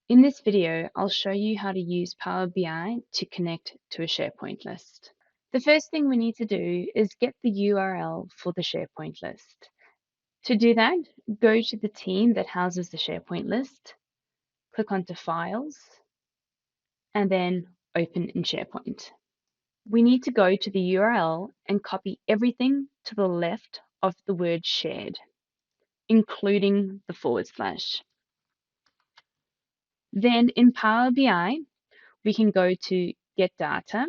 In this video, I'll show you how to use Power BI to connect to a SharePoint list. The first thing we need to do is get the URL for the SharePoint list. To do that, go to the team that houses the SharePoint list, click onto Files, and then Open in SharePoint. We need to go to the URL and copy everything to the left of the word shared, including the /. Then in Power BI, we can go to Get Data,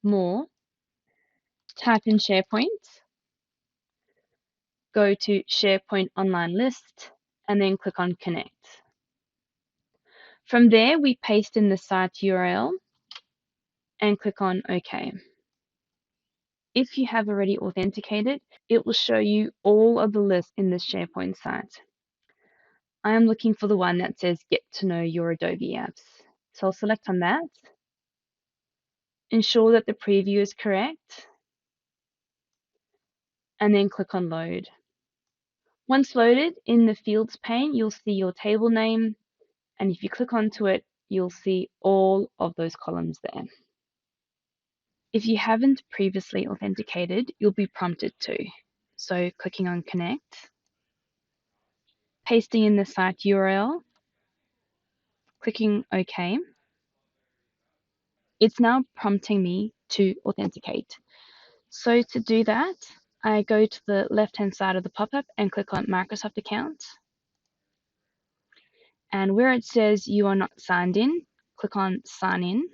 More, type in SharePoint, go to SharePoint Online List, and then click on Connect. From there, we paste in the site URL and click on OK. If you have already authenticated, it will show you all of the lists in this SharePoint site. I am looking for the one that says Get to Know Your Adobe Apps. So I'll select on that. Ensure that the preview is correct, and then click on Load. Once loaded, in the Fields pane, you'll see your table name, and if you click onto it, you'll see all of those columns there. If you haven't previously authenticated, you'll be prompted to. So clicking on Connect, pasting in the site URL, clicking OK. It's now prompting me to authenticate. So to do that, I go to the left-hand side of the pop-up and click on Microsoft Account. And where it says you are not signed in, click on Sign In.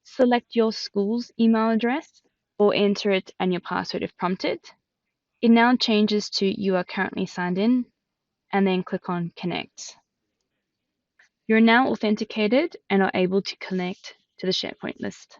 Select your school's email address or enter it and your password if prompted. It now changes to you are currently signed in, and then click on Connect. You're now authenticated and are able to connect to the SharePoint list.